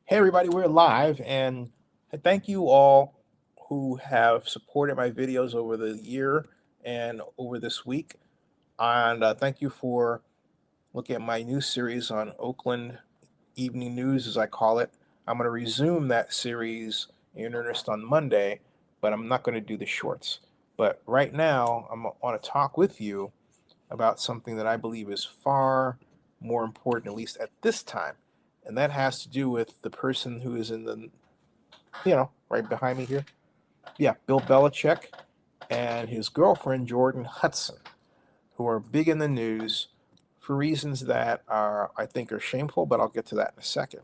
Hey, everybody, we're live, and thank you all who have supported my videos over the year and over this week. And thank you for looking at my new series on Oakland Evening News, as I call it. I'm going to resume that series in earnest on Monday, but I'm not going to do the shorts. But right now, I want to talk with you about something that I believe is far more important, at least at this time. And that has to do with the person who is in the, right behind me here. Yeah, Bill Belichick and his girlfriend, Jordon Hudson, who are big in the news for reasons that are, I think, are shameful, but I'll get to that in a second.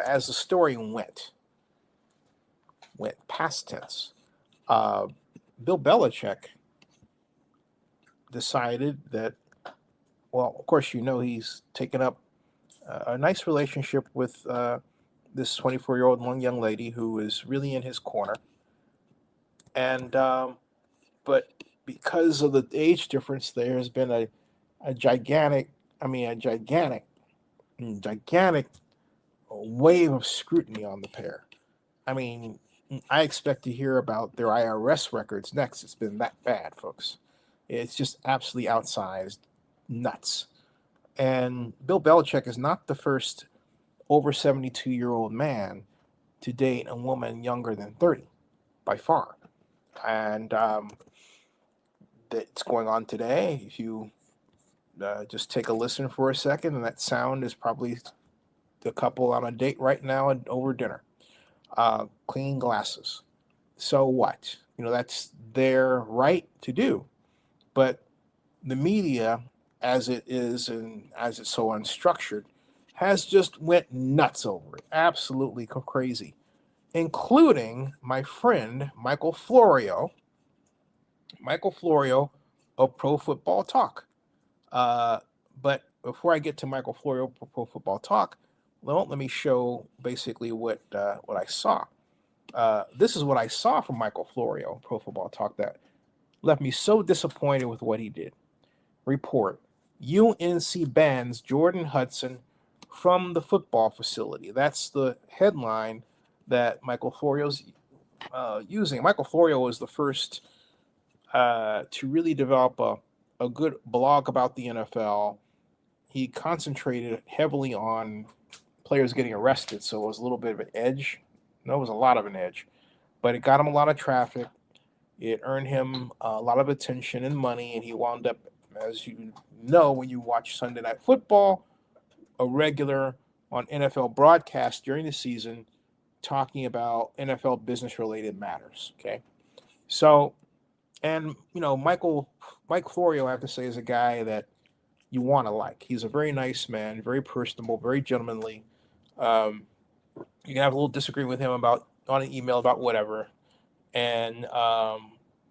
As the story went past tense, uh, Bill Belichick decided that, well, of course, he's taken up a nice relationship with this 24-year-old young lady who is really in his corner. And but because of the age difference, there has been a gigantic, gigantic wave of scrutiny on the pair. I mean, I expect to hear about their IRS records next. It's been that bad, folks. It's just absolutely outsized nuts. And Bill Belichick is not the first over 72-year-old man to date a woman younger than 30, by far. And that's going on today. If you just take a listen for a second, and that sound is probably the couple on a date right now and over dinner. Clean glasses. So what? That's their right to do. But the media, as it is and as it's so unstructured, has just went nuts over it. Absolutely crazy. Including my friend Michael Florio of Pro Football Talk. But before I get to Michael Florio of Pro Football Talk, let me show basically what I saw. This is what I saw from Michael Florio, Pro Football Talk, that left me so disappointed with what he did. Report: UNC bans Jordon Hudson from the football facility. That's the headline that Michael Florio's using. Michael Florio was the first to really develop a good blog about the NFL. He concentrated heavily on players getting arrested, so it was a little bit of an edge. No, it was a lot of an edge, but it got him a lot of traffic. It earned him a lot of attention and money, and he wound up, as you know, when you watch Sunday Night Football, a regular on NFL broadcasts during the season, talking about NFL business-related matters. Okay, so and Mike Florio, I have to say, is a guy that you want to like. He's a very nice man, very personable, very gentlemanly. Um, you can have a little disagreement with him about on an email about whatever, and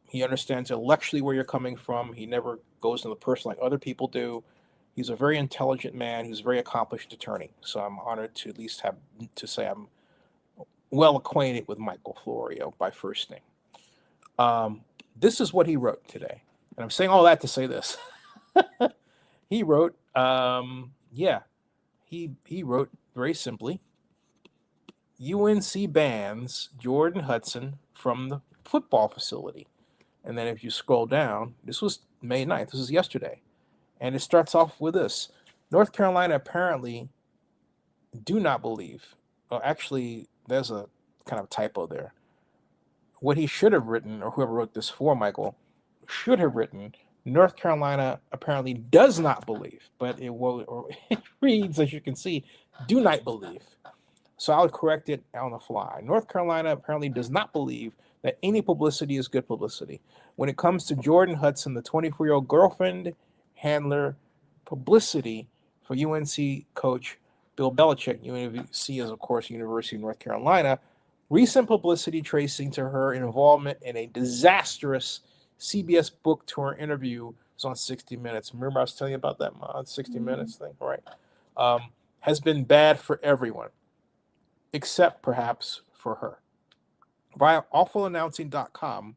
he understands intellectually where you're coming from. He never goes into the person like other people do. He's a very intelligent man. He's a very accomplished attorney. So I'm honored to at least have to say I'm well acquainted with Michael Florio by first name. This is what he wrote today, and I'm saying all that to say this. He wrote, he wrote very simply, UNC bans Jordon Hudson from the football facility. And then if you scroll down, this was May 9th. This is yesterday. And it starts off with this. North Carolina apparently do not believe. Well, actually, there's a kind of typo there. What he should have written, or whoever wrote this for Michael, should have written, North Carolina apparently does not believe. But it reads, as you can see, do not believe. So I'll correct it on the fly. North Carolina apparently does not believe that any publicity is good publicity. When it comes to Jordon Hudson, the 24-year-old girlfriend, handler, publicity for UNC coach Bill Belichick. UNC is, of course, University of North Carolina. Recent publicity tracing to her involvement in a disastrous CBS book tour interview was on 60 Minutes. Remember I was telling you about that 60 Minutes thing? All right. Has been bad for everyone, except perhaps for her. Via awfulannouncing.com,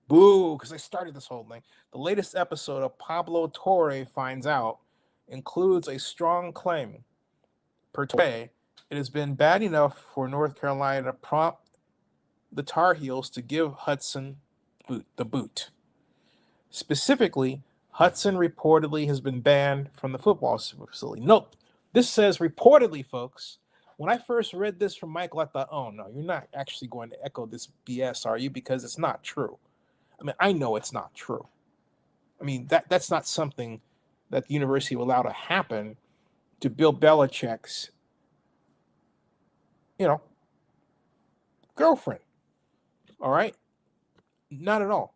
boo, because I started this whole thing. The latest episode of Pablo Torre Finds Out includes a strong claim per Torre it has been bad enough for North Carolina to prompt the Tar Heels to give Hudson the boot. Specifically, Hudson reportedly has been banned from the football facility. Nope, this says reportedly, folks. When I first read this from Michael, I thought, oh no, you're not actually going to echo this BS, are you? Because it's not true. I mean, I know it's not true. I mean, that's not something that the university will allow to happen to Bill Belichick's, girlfriend. All right? Not at all.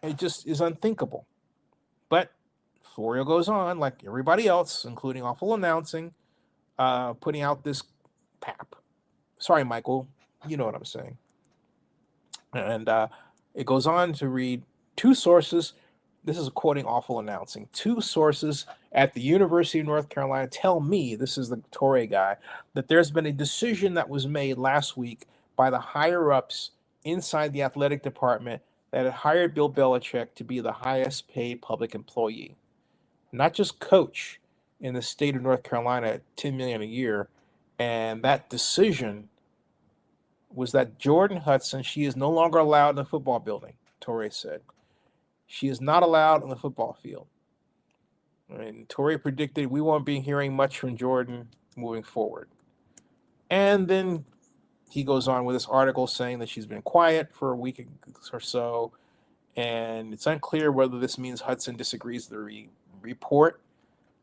It just is unthinkable. But Florio goes on, like everybody else, including Awful Announcing, putting out this pap. Sorry, Michael. You know what I'm saying. And it goes on to read two sources. This is quoting Awful Announcing. Two sources at the University of North Carolina tell me, this is the Torre guy, that there's been a decision that was made last week by the higher-ups inside the athletic department that had hired Bill Belichick to be the highest paid public employee. Not just coach in the state of North Carolina at $10 million a year. And that decision was that Jordon Hudson, she is no longer allowed in the football building, Torre said. She is not allowed on the football field. And Torre predicted we won't be hearing much from Jordon moving forward. And then he goes on with this article saying that she's been quiet for a week or so, and it's unclear whether this means Hudson disagrees with the report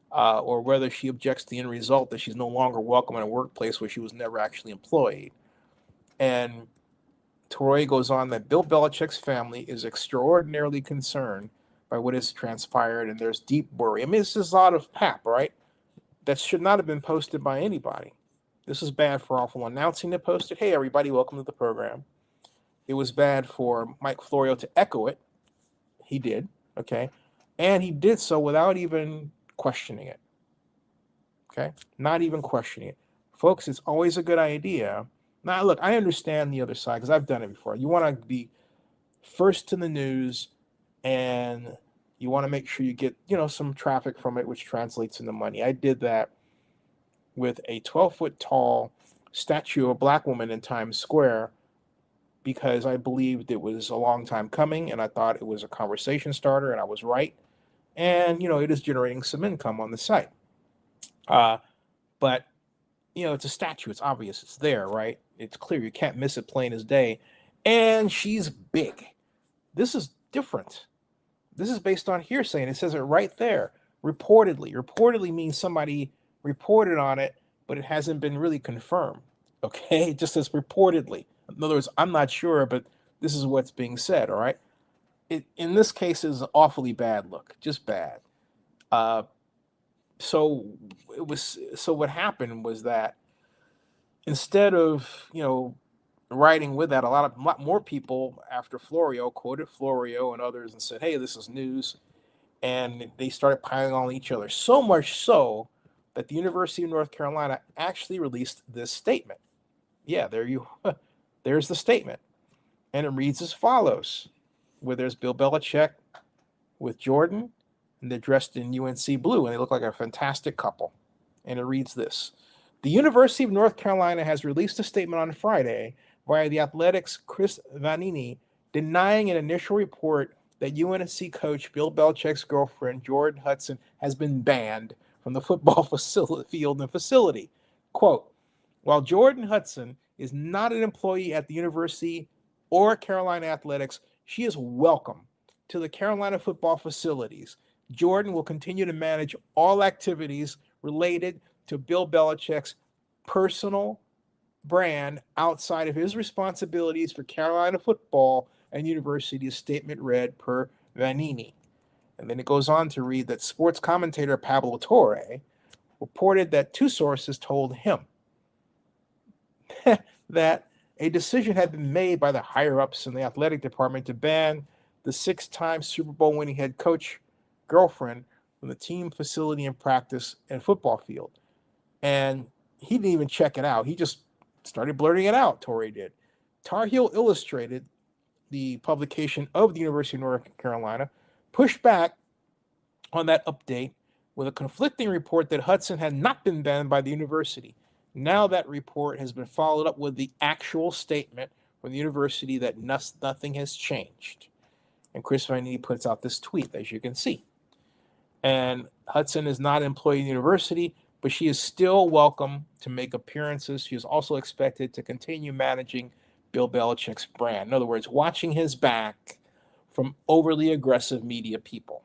or whether she objects to the end result that she's no longer welcome in a workplace where she was never actually employed. And Torre goes on that Bill Belichick's family is extraordinarily concerned by what has transpired, and there's deep worry. I mean, this is a lot of pap, right? That should not have been posted by anybody. This is bad for Awful Announcing to post it. Hey, everybody, welcome to the program. It was bad for Mike Florio to echo it. He did, okay? And he did so without even questioning it, okay? Not even questioning it. Folks, it's always a good idea. Now, look, I understand the other side because I've done it before. You want to be first in the news, and you want to make sure you get, some traffic from it, which translates into money. I did that with a 12-foot tall statue of a black woman in Times Square because I believed it was a long time coming, and I thought it was a conversation starter, and I was right. And, it is generating some income on the site. But, it's a statue. It's obvious. It's there, right? It's clear. You can't miss it plain as day. And she's big. This is different. This is based on hearsay, and it says it right there. Reportedly. Reportedly means somebody reported on it, but it hasn't been really confirmed. Okay? It just says reportedly. In other words, I'm not sure, but this is what's being said, all right? In this case, is an awfully bad look. Just bad. So what happened was that instead of, writing with that, a lot more people after Florio quoted Florio and others and said, hey, this is news. And they started piling on each other. So much so that the University of North Carolina actually released this statement. Yeah, there's the statement. And it reads as follows, where there's Bill Belichick with Jordon, and they're dressed in UNC blue, and they look like a fantastic couple. And it reads this. The University of North Carolina has released a statement on Friday via the Athletics' Chris Vanini denying an initial report that UNC coach Bill Belichick's girlfriend, Jordon Hudson, has been banned from the football field and facility. Quote, while Jordon Hudson is not an employee at the university or Carolina Athletics, she is welcome to the Carolina football facilities. Jordon will continue to manage all activities related to Bill Belichick's personal brand outside of his responsibilities for Carolina football and university, statement read per Vanini. And then it goes on to read that sports commentator Pablo Torre reported that two sources told him that a decision had been made by the higher-ups in the athletic department to ban the 6-time Super Bowl winning head coach girlfriend from the team facility and practice and football field. And he didn't even check it out. He just started blurting it out, Torre did. Tar Heel Illustrated, the publication of the University of North Carolina, pushed back on that update with a conflicting report that Hudson had not been banned by the university. Now that report has been followed up with the actual statement from the university that nothing has changed. And Chris Vanini puts out this tweet, as you can see. And Hudson is not an employee of the university, but she is still welcome to make appearances. She is also expected to continue managing Bill Belichick's brand. In other words, watching his back from overly aggressive media people.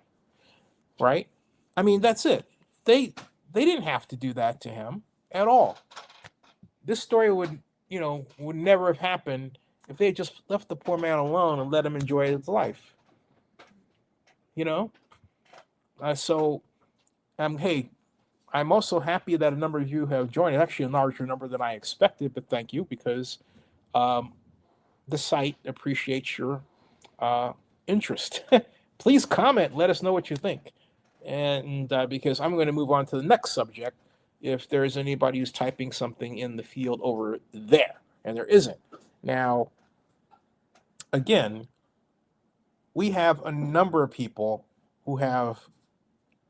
Right? I mean, that's it. They didn't have to do that to him at all. This story would never have happened if they had just left the poor man alone and let him enjoy his life. You know? So hey, I'm also happy that a number of you have joined. Actually, a larger number than I expected, but thank you, because um, the site appreciates your uh, interest. Please comment. Let us know what you think. And because I'm going to move on to the next subject, if there's anybody who's typing something in the field over there, and there isn't. Now, again, we have a number of people who have,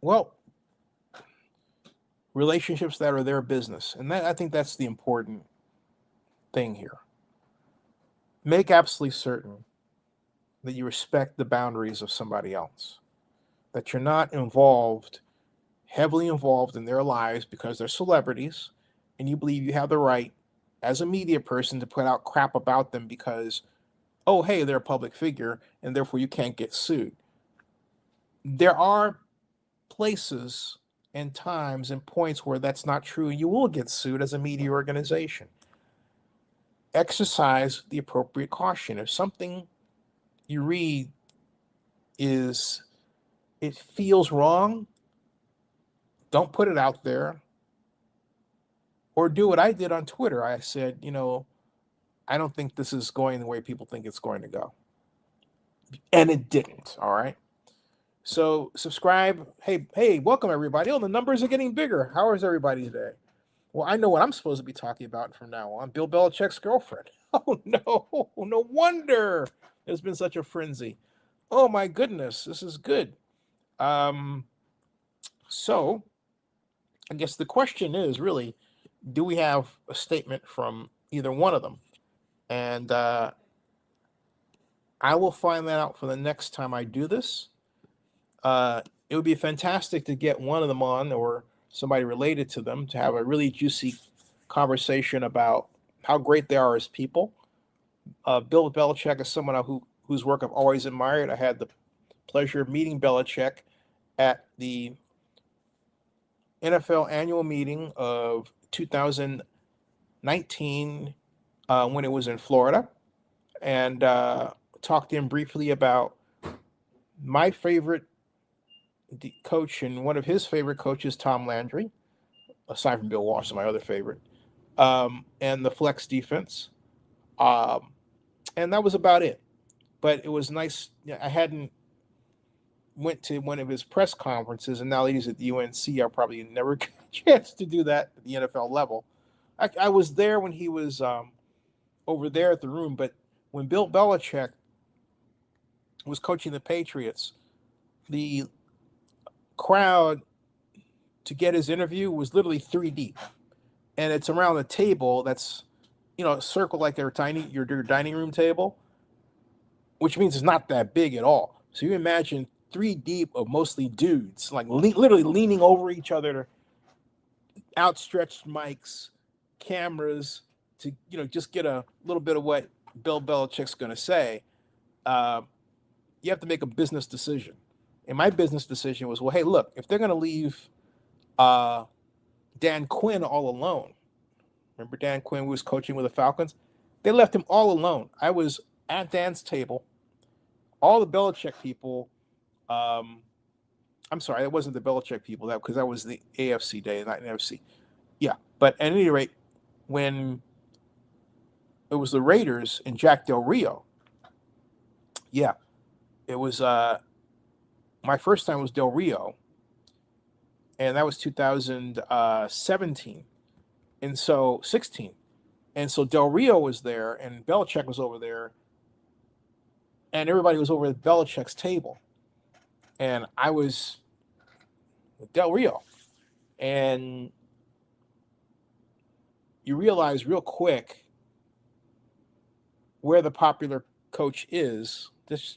well, relationships that are their business. And I think that's the important thing here. Make absolutely certain that you respect the boundaries of somebody else, that you're not heavily involved in their lives because they're celebrities, and you believe you have the right as a media person to put out crap about them because, oh, hey, they're a public figure, and therefore you can't get sued. There are places and times and points where that's not true, and you will get sued as a media organization. Exercise the appropriate caution. If something you read it feels wrong, don't put it out there. Or do what I did on Twitter. I said, I don't think this is going the way people think it's going to go. And it didn't, all right? So subscribe. Hey, welcome everybody. Oh, the numbers are getting bigger. How is everybody today? Well, I know what I'm supposed to be talking about from now on. Bill Belichick's girlfriend. Oh no, no wonder there's been such a frenzy. Oh my goodness, this is good. So I guess the question is really, do we have a statement from either one of them? And I will find that out for the next time I do this. It would be fantastic to get one of them on or somebody related to them to have a really juicy conversation about how great they are as people. Bill Belichick is someone whose work I've always admired. I had the pleasure of meeting Belichick at the NFL annual meeting of 2019 when it was in Florida, and talked to him briefly about my favorite coach and one of his favorite coaches, Tom Landry, aside from Bill Walsh, my other favorite, and the flex defense. And that was about it. But it was nice. I hadn't went to one of his press conferences, and now that he's at the UNC, I'll probably never get a chance to do that at the NFL level. I was there when he was over there at the room, but when Bill Belichick was coaching the Patriots, the crowd to get his interview was literally 3 deep, and it's around a table that's circled like your dining room table, which means it's not that big at all. So you imagine 3 deep of mostly dudes, like literally leaning over each other, outstretched mics, cameras to just get a little bit of what Bill Belichick's going to say. You have to make a business decision. And my business decision was, well, hey, look, if they're going to leave Dan Quinn all alone, remember Dan Quinn was coaching with the Falcons? They left him all alone. I was at Dan's table. All the Belichick people, I'm sorry, it wasn't the Belichick people, because that was the AFC day, not NFC. Yeah, but at any rate, when it was the Raiders and Jack Del Rio, yeah, it was my first time was Del Rio, and that was 2017, and so 16, and so Del Rio was there, and Belichick was over there, and everybody was over at Belichick's table, and I was with Del Rio, and you realize real quick where the popular coach is.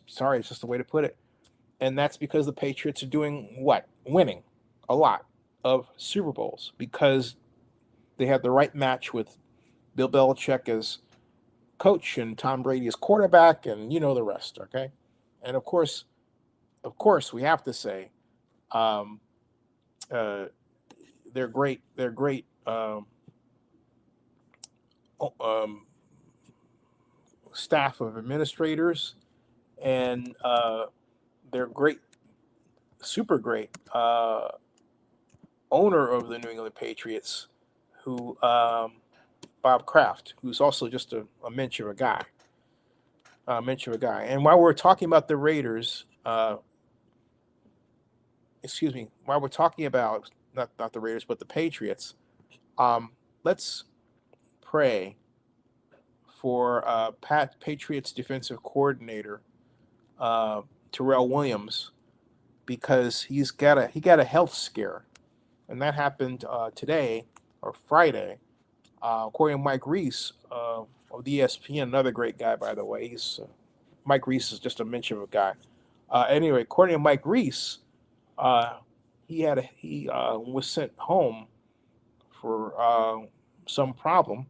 Sorry, it's just the way to put it. And that's because the Patriots are doing what? Winning a lot of Super Bowls because they had the right match with Bill Belichick as coach and Tom Brady as quarterback, and you know the rest, okay? And of course, we have to say um, uh, they're great. They're great um, staff of administrators, and they're great, super great owner of the New England Patriots, who Bob Kraft, who's also just a mensch of a guy, And while we're talking about the Raiders, excuse me, while we're talking about not the Raiders but the Patriots, let's pray for Patriots defensive coordinator Terrell Williams because he got a health scare, and that happened today or Friday. According to Mike Reese of the ESPN, another great guy by the way. Mike Reese is just a mention of a guy. Anyway, according to Mike Reese, uh, he was sent home for some problem,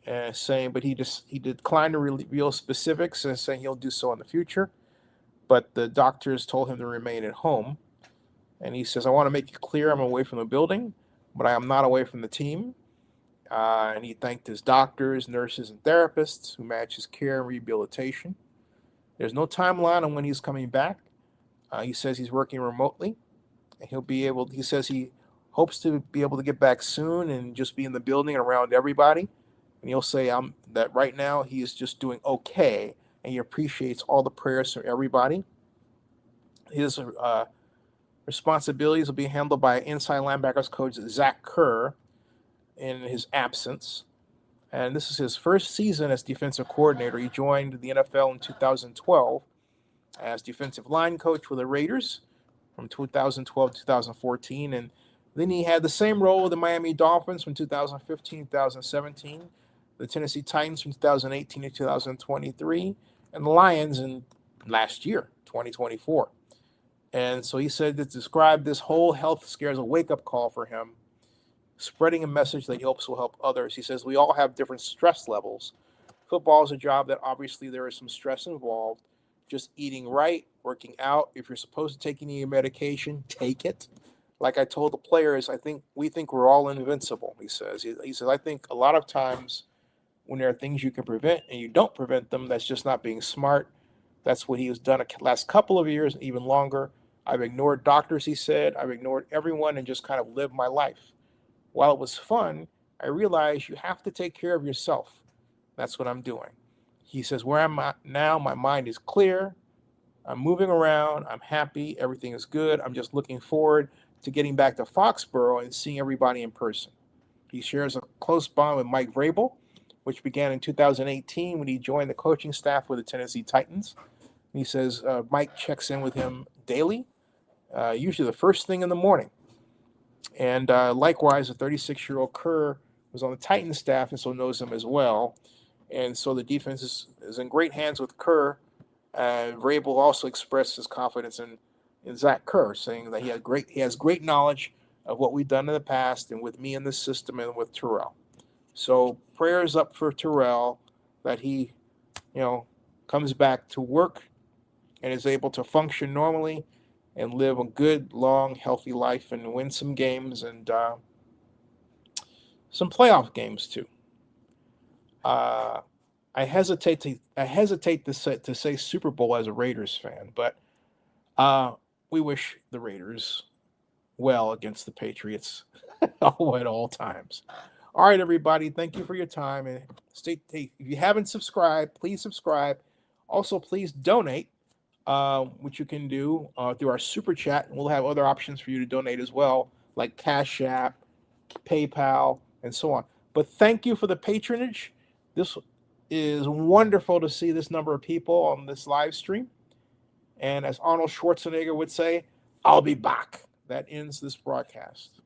and saying, but he declined to reveal specifics and saying he'll do so in the future. But the doctors told him to remain at home, and he says, "I want to make it clear I'm away from the building, but I am not away from the team." And he thanked his doctors, nurses, and therapists who managed his care and rehabilitation. There's no timeline on when he's coming back. He says he's working remotely, and he'll be able. He says he hopes to be able to get back soon and just be in the building and around everybody. And he'll say that right now he is just doing okay, and he appreciates all the prayers from everybody. His responsibilities will be handled by inside linebackers coach Zach Kerr in his absence. And this is his first season as defensive coordinator. He joined the NFL in 2012 as defensive line coach with the Raiders from 2012 to 2014. And then he had the same role with the Miami Dolphins from 2015 to 2017, the Tennessee Titans from 2018 to 2023, and the Lions in last year, 2024. And so he said that described this whole health scare as a wake-up call for him, spreading a message that he hopes will help others. He says we all have different stress levels. Football is a job that obviously there is some stress involved. Just eating right, working out. If you're supposed to take any medication, take it. Like I told the players, we think we're all invincible, he says. He says, I think a lot of times when there are things you can prevent and you don't prevent them, that's just not being smart. That's what he has done the last couple of years, even longer. I've ignored doctors, he said. I've ignored everyone and just kind of lived my life. While it was fun, I realized you have to take care of yourself. That's what I'm doing. He says, where I'm at now, my mind is clear. I'm moving around. I'm happy. Everything is good. I'm just looking forward to getting back to Foxborough and seeing everybody in person. He shares a close bond with Mike Vrabel, which began in 2018 when he joined the coaching staff with the Tennessee Titans. He says Mike checks in with him daily, usually the first thing in the morning. And likewise, a 36-year-old Kerr was on the Titans staff and so knows him as well. And so the defense is in great hands with Kerr. Vrabel also expressed his confidence in Zach Kerr, saying that he has great knowledge of what we've done in the past and with me in the system and with Terrell. So prayers up for Terrell that he, comes back to work and is able to function normally and live a good, long, healthy life and win some games and some playoff games too. I hesitate to say Super Bowl as a Raiders fan, but we wish the Raiders well against the Patriots at all times. All right, everybody, thank you for your time. And if you haven't subscribed, please subscribe. Also, please donate, which you can do through our super chat. And we'll have other options for you to donate as well, like Cash App, PayPal, and so on. But thank you for the patronage. This is wonderful to see this number of people on this live stream. And as Arnold Schwarzenegger would say, I'll be back. That ends this broadcast.